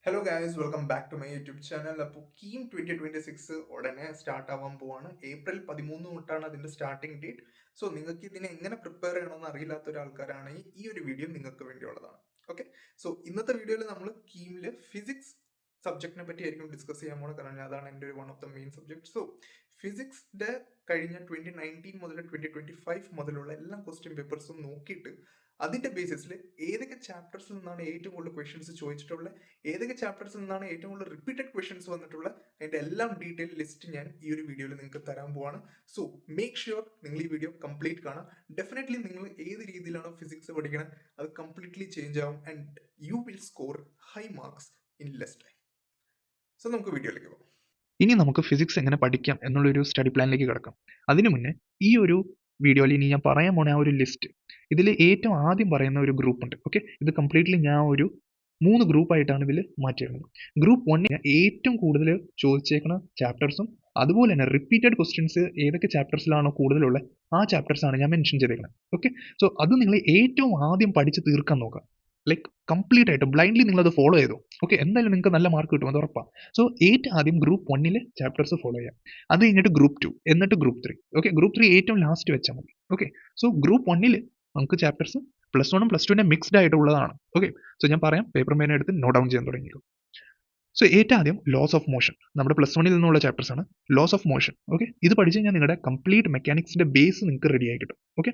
Hello guys, welcome back to my YouTube channel. അപ്പോൾ കീം 2026 ഉടനെ start ആവാൻ പോവാണ്. ഏപ്രിൽ 13 തൊട്ടാണ് അതിന്റെ സ്റ്റാർട്ടിംഗ് ഡേറ്റ്. സോ നിങ്ങൾക്ക് ഇതിനെ എങ്ങനെ പ്രിപ്പയർ ചെയ്യണമെന്ന് അറിയില്ലാത്ത ഒരാൾക്കാരാണെങ്കിൽ ഈ ഒരു വീഡിയോ നിങ്ങൾക്ക് വേണ്ടിയുള്ളതാണ്. ഓക്കെ, സോ ഇന്നത്തെ വീഡിയോയിൽ നമ്മൾ കീമില് ഫിസിക്സ് സബ്ജക്റ്റിനെ പറ്റി ആയിരിക്കും ഡിസ്കസ് ചെയ്യാൻ പോകുന്നത്. കാരണം അതാണ് എൻ്റെ ഒരു one of the main subject. So ഫിസിക്സിന്റെ കഴിഞ്ഞ 2019 മുതൽ 2025 മുതലുള്ള എല്ലാ ക്വസ്റ്റ്യൻ പേപ്പേഴ്സും നോക്കിയിട്ട് അതിന്റെ ബേസിസിൽ ഏതൊക്കെ ചാപ്റ്റേഴ്സിൽ നിന്നാണ് ഏറ്റവും കൂടുതൽ ക്വസ്റ്റ്യൻസ് ചോദിച്ചിട്ടുള്ളത്, ഏതൊക്കെ ചാപ്റ്റേഴ്സിൽ നിന്നാണ് ഏറ്റവും കൂടുതൽ റിപ്പീറ്റഡ് ക്വസ്റ്റ്യൻസ് വന്നിട്ടുള്ളത്, അതിന്റെ എല്ലാം ഡീറ്റെയിൽ ലിസ്റ്റ് ഞാൻ ഈ ഒരു വീഡിയോയിൽ നിങ്ങൾക്ക് തരാൻ പോവാണ്. സോ മേക്ക് ഷുവർ നിങ്ങൾ ഈ വീഡിയോ കംപ്ലീറ്റ് കാണാം. ഡെഫിനറ്റ്ലി നിങ്ങൾ ഏത് രീതിയിലാണോ ഫിസിക്സ് പഠിക്കണം അത് കംപ്ലീറ്റ്ലി ചേഞ്ച് ആവും and you will score high marks in less time. So നമുക്ക് വീഡിയോയിലേക്ക് പോകാം. ഇനി നമുക്ക് ഫിസിക്സ് എങ്ങനെ പഠിക്കാം എന്നുള്ളൊരു സ്റ്റഡി പ്ലാനിലേക്ക് കിടക്കാം. അതിനു മുന്നേ ഈ ഒരു വീഡിയോയിൽ ഇനി ഞാൻ പറയാൻ പോണ ആ ഒരു ലിസ്റ്റ്, ഇതിൽ ഏറ്റവും ആദ്യം പറയുന്ന ഒരു ഗ്രൂപ്പ് ഉണ്ട്. ഓക്കെ, ഇത് കംപ്ലീറ്റ്ലി ഞാൻ ഒരു 3 ഗ്രൂപ്പായിട്ടാണ് ഇതിൽ മാറ്റിയിടുന്നത്. ഗ്രൂപ്പ് 1 ഏറ്റവും കൂടുതൽ ചോദിച്ചേക്കുന്ന ചാപ്റ്റേഴ്സും അതുപോലെ തന്നെ റിപ്പീറ്റഡ് ക്വസ്റ്റ്യൻസ് ഏതൊക്കെ ചാപ്റ്റേഴ്സിലാണോ കൂടുതലുള്ള ആ ചാപ്റ്റേഴ്സാണ് ഞാൻ മെൻഷൻ ചെയ്തേക്കുന്നത്. ഓക്കെ, സോ അത് നിങ്ങൾ ഏറ്റവും ആദ്യം പഠിച്ച് തീർക്കാൻ നോക്കുക. ലൈക്ക് കംപ്ലീറ്റ് ആയിട്ട് ബ്ലൈൻഡ്ലി നിങ്ങളത് ഫോളോ ചെയ്തു. ഓക്കെ, എന്തായാലും നിങ്ങൾക്ക് നല്ല മാർക്ക് കിട്ടും, അത് ഉറപ്പാണ്. സോ ഏറ്റവും ആദ്യം ഗ്രൂപ്പ് 1 ചാപ്റ്റേഴ്സ് ഫോളോ ചെയ്യാം. അത് കഴിഞ്ഞിട്ട് ഗ്രൂപ്പ് 2, എന്നിട്ട് ഗ്രൂപ്പ് 3. ഓക്കെ, ഗ്രൂപ്പ് 3 ഏറ്റവും ലാസ്റ്റ് വെച്ചാൽ മതി. ഓക്കെ, സോ ഗ്രൂപ്പ് 1 നമുക്ക് ചാപ്റ്റേഴ്സ് +1 +2 മിക്സ്ഡ് ആയിട്ടുള്ളതാണ്. ഓക്കെ, സോ ഞാൻ പറയാം, പേപ്പർ പേന എടുത്ത് നോട്ട് ഡൗൺ ചെയ്യാൻ തുടങ്ങിയോ. സോ ഏറ്റവും ആദ്യം ലോസ് ഓഫ് മോഷൻ, നമ്മുടെ +1 നിന്നുള്ള ചാപ്റ്റേഴ്സ് ആണ്. Loss of motion. ഓക്കെ, ഇത് പഠിച്ചു കഴിഞ്ഞാൽ നിങ്ങളുടെ കംപ്ലീറ്റ് മെക്കാനിക്സിന്റെ ബേസ് നിങ്ങൾക്ക് റെഡി ആയി കിട്ടും. ഓക്കെ,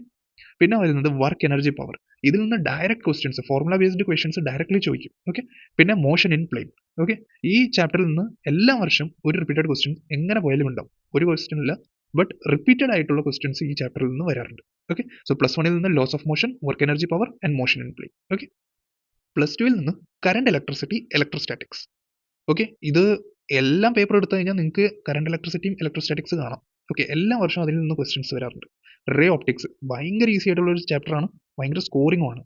പിന്നെ വരുന്നത് വർക്ക് എനർജി പവർ. ഇതിൽ നിന്ന് direct questions, formula based questions directly ചോദിക്കും. ഓക്കെ, പിന്നെ മോഷൻ ഇൻ പ്ലെയിൻ. ഓക്കെ, ഈ ചാപ്റ്ററിൽ നിന്ന് എല്ലാ വർഷം ഒരു റിപ്പീറ്റഡ് ക്വസ്റ്റ്യൻ എങ്ങനെ പോയാലും ഉണ്ടാവും. ഒരു ക്വസ്റ്റ്യൻ ഇല്ല, ബട്ട് റിപ്പീറ്റഡ് ആയിട്ടുള്ള ക്വസ്റ്റ്യൻസ് ഈ ചാപ്റ്ററിൽ നിന്ന് വരാറുണ്ട്. ഓക്കെ, സോ +1 നിന്ന് laws of motion, work energy power and motion in plane. Okay, +2 നിന്ന് കറണ്ട് ഇലക്ട്രിസിറ്റി, ഇലക്ട്രോസ്റ്റാറ്റിക്സ്. ഓക്കെ, ഇത് എല്ലാം പേപ്പർ എടുത്തു കഴിഞ്ഞാൽ നിങ്ങൾക്ക് കറണ്ട് ഇലക്ട്രിസിറ്റിയും ഇലക്ട്രോസ്റ്റാറ്റിക്സ് കാണാം. ഓക്കെ, എല്ലാ വർഷവും അതിൽ നിന്ന് ക്വസ്റ്റ്യൻസ് വരാറുണ്ട്. റേ ഓപ്റ്റിക്സ് ഭയങ്കര ഈസി ആയിട്ടുള്ള ഒരു ചാപ്റ്ററാണ്, ഭയങ്കര സ്കോറിംഗുമാണ്.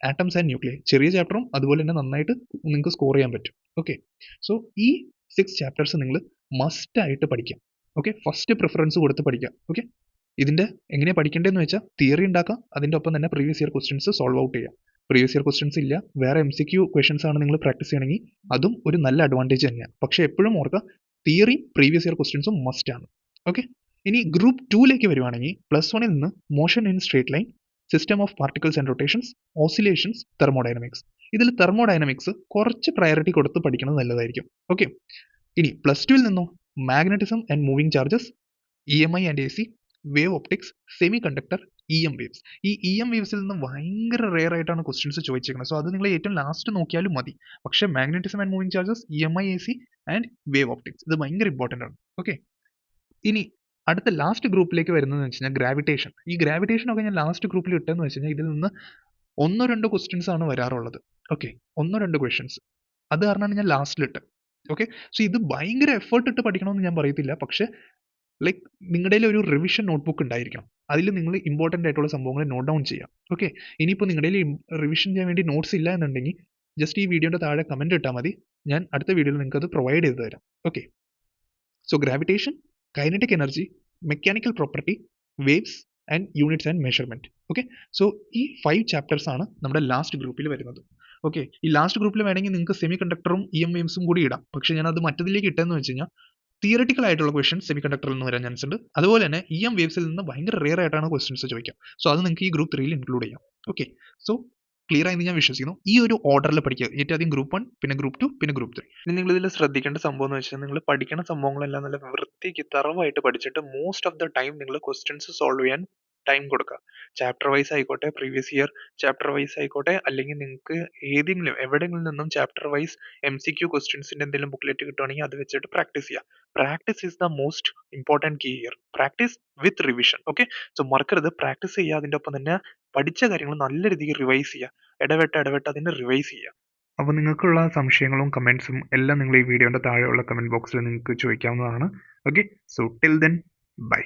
ആറ്റംസ് ആൻഡ് ന്യൂക്ലിയർ ചെറിയ ചാപ്റ്ററും അതുപോലെ തന്നെ നന്നായിട്ട് നിങ്ങൾക്ക് സ്കോർ ചെയ്യാൻ പറ്റും. ഓക്കെ, സോ ഈ 6 ചാപ്റ്റേഴ്സ് നിങ്ങൾ മസ്റ്റ് ആയിട്ട് പഠിക്കാം. ഓക്കെ, ഫസ്റ്റ് പ്രിഫറൻസ് കൊടുത്ത് പഠിക്കാം. ഓക്കെ, ഇതിന്റെ എങ്ങനെയാണ് പഠിക്കേണ്ടതെന്ന് വെച്ചാൽ തിയറി ഉണ്ടാക്കാം, അതിൻ്റെ ഒപ്പം തന്നെ previous year questions solve out ചെയ്യാം. പ്രീവിയസ് ഇയർ ക്വസ്റ്റ്യൻസ് ഇല്ല, വേറെ MCQ ക്വസ്റ്റ്യൻസ് ആണ് നിങ്ങൾ പ്രാക്ടീസ് ചെയ്യണമെങ്കിൽ അതും ഒരു നല്ല അഡ്വാൻറ്റേജ് തന്നെയാണ്. പക്ഷേ എപ്പോഴും ഓർക്കുക, തിയറി പ്രീവിയസ് ഇയർ ക്വസ്റ്റ്യൻസും മസ്റ്റ് ആണ്. ഓക്കെ, ഇനി ഗ്രൂപ്പ് 2 വരുവാണെങ്കിൽ +1 നിന്ന് motion in straight line, system of particles and rotations, oscillations, thermodynamics. ഇതിൽ തെർമോഡൈനമിക്സ് കുറച്ച് പ്രയോറിറ്റി കൊടുത്ത് പഠിക്കുന്നത് നല്ലതായിരിക്കും. ഓക്കെ, ഇനി +2 നിന്നോ magnetism and moving charges, EMI and AC, wave optics, semi conductor, EM waves. ഈ EM വേവ്സിൽ നിന്ന് ഭയങ്കര റെയർ ആയിട്ടാണ് ക്വസ്റ്റ്യൻസ് ചോദിച്ചിരിക്കുന്നത്. സോ അത് നിങ്ങൾ ഏറ്റവും ലാസ്റ്റ് നോക്കിയാലും മതി. പക്ഷേ magnetism and moving charges, EMI, AC and wave optics ഇത് ഭയങ്കര ഇമ്പോർട്ടൻ്റ് ആണ്. ഓക്കെ, ഇനി അടുത്ത ലാസ്റ്റ് ഗ്രൂപ്പിലേക്ക് വരുന്നതെന്ന് വെച്ച് കഴിഞ്ഞാൽ ഗ്രാവിറ്റേഷൻ. ഈ ഗ്രാവിറ്റേഷൻ ഒക്കെ ഞാൻ ലാസ്റ്റ് ഗ്രൂപ്പിൽ ഇട്ടെന്ന് വെച്ച് കഴിഞ്ഞാൽ ഇതിൽ നിന്ന് 1-2 ക്വസ്റ്റ്യൻസ് ആണ് വരാറുള്ളത്. ഓക്കെ, 1-2 ക്വസ്റ്റ്യൻസ്, അത് കാരണമാണ് ഞാൻ ലാസ്റ്റിലിട്ട്. ഓക്കെ, സോ ഇത് ഭയങ്കര എഫേർട്ട് ഇട്ട് പഠിക്കണമെന്ന് ഞാൻ പറയത്തില്ല, പക്ഷേ ലൈക്ക് നിങ്ങളുടെ ഒരു റിവിഷൻ നോട്ട്ബുക്ക് ഉണ്ടായിരിക്കണം. അതിൽ നിങ്ങൾ ഇമ്പോർട്ടൻ്റ് ആയിട്ടുള്ള സംഭവങ്ങൾ നോട്ട് ഡൗൺ ചെയ്യാം. ഓക്കെ, ഇനിയിപ്പോൾ നിങ്ങളുടെ റിവിഷൻ ചെയ്യാൻ വേണ്ടി നോട്ട്സ് ഇല്ല എന്നുണ്ടെങ്കിൽ ജസ്റ്റ് ഈ വീഡിയോയുടെ താഴെ കമൻറ്റ് ഇട്ടാൽ മതി, ഞാൻ അടുത്ത വീഡിയോയിൽ നിങ്ങൾക്ക് അത് പ്രൊവൈഡ് ചെയ്ത് തരാം. Okay, so gravitation, kinetic energy, mechanical property, waves and units and measurement. Okay, so ഈ 5 ചാപ്റ്റേഴ്സ് ആണ് നമ്മുടെ ലാസ്റ്റ് ഗ്രൂപ്പിൽ വരുന്നത്. ഓക്കെ, ഈ ലാസ്റ്റ് ഗ്രൂപ്പിൽ വേണമെങ്കിൽ നിങ്ങൾക്ക് സെമി കണ്ടക്ടറും EM വേവ്സും കൂടി ഇടാം. പക്ഷേ ഞാൻ അത് മറ്റതിലേക്ക് ഇട്ടെന്ന് വെച്ച് കഴിഞ്ഞാൽ തിയററ്റിക്കൽ ആയിട്ടുള്ള ക്വസ്റ്റ്യൻസ് സെമി കണ്ടക്ടറിൽ നിന്ന് വരാൻ ചാൻസ് ഉണ്ട്. അതുപോലെ തന്നെ EM വേവ്സിൽ നിന്ന് ഭയങ്കര റെയർ ആയിട്ടാണ് ക്വസ്റ്റ്യൻസ് ചോദിക്കാം. സോ അത് നിങ്ങൾക്ക് ഈ ഗ്രൂപ്പ് 3 ഇൻക്ലൂഡ് ചെയ്യാം. ഓക്കെ, സോ ക്ലിയർ ആയി ഞാൻ വിശ്വസിക്കുന്നു. ഈ ഒരു ഓർഡറിൽ പഠിക്കുക. ഏറ്റവും ആദ്യം ഗ്രൂപ്പ് 1, പിന്നെ ഗ്രൂപ്പ് 2, പിന്നെ ഗ്രൂപ്പ് 3. ഇനി നിങ്ങൾ ഇതിൽ ശ്രദ്ധിക്കേണ്ട സംഭവം എന്ന് വെച്ചാൽ നിങ്ങൾ പഠിക്കുന്ന സംഭവങ്ങളെല്ലാം നല്ല വൃത്തിക്ക് തറവായിട്ട് പഠിച്ചിട്ട് മോസ്റ്റ് ഓഫ് ദ ടൈം നിങ്ങൾ ക്വസ്റ്റ്യൻസ് സോൾവ് ചെയ്യാൻ ടൈം കൊടുക്കുക. ചാപ്റ്റർ വൈസ് ആയിക്കോട്ടെ, പ്രീവിയസ് ഇയർ ചാപ്റ്റർ വൈസ് ആയിക്കോട്ടെ, അല്ലെങ്കിൽ നിങ്ങൾക്ക് ഏതെങ്കിലും എവിടെയെങ്കിലും നിന്നും ചാപ്റ്റർ വൈസ് MCQ ക്വസ്റ്റ്യൻസിന്റെ എന്തെങ്കിലും ബുക്ക്ലെറ്റ് കിട്ടുവാണെങ്കിൽ അത് വെച്ചിട്ട് പ്രാക്ടീസ് ചെയ്യുക. Practice is the most important key here. Practice with revision. Okay, so മറക്കരുത്, പ്രാക്ടീസ് ചെയ്യുക, അതിൻ്റെ ഒപ്പം തന്നെ പഠിച്ച കാര്യങ്ങൾ നല്ല രീതിക്ക് റിവൈസ് ചെയ്യുക. ഇടവിട്ട് അതിനെ റിവൈസ് ചെയ്യുക. അപ്പോൾ നിങ്ങൾക്കുള്ള സംശയങ്ങളും കമൻസും എല്ലാം നിങ്ങൾ ഈ വീഡിയോയുടെ താഴെയുള്ള കമൻറ്റ് ബോക്സിൽ നിങ്ങൾക്ക് ചോദിക്കാവുന്നതാണ്. Okay, so till then by.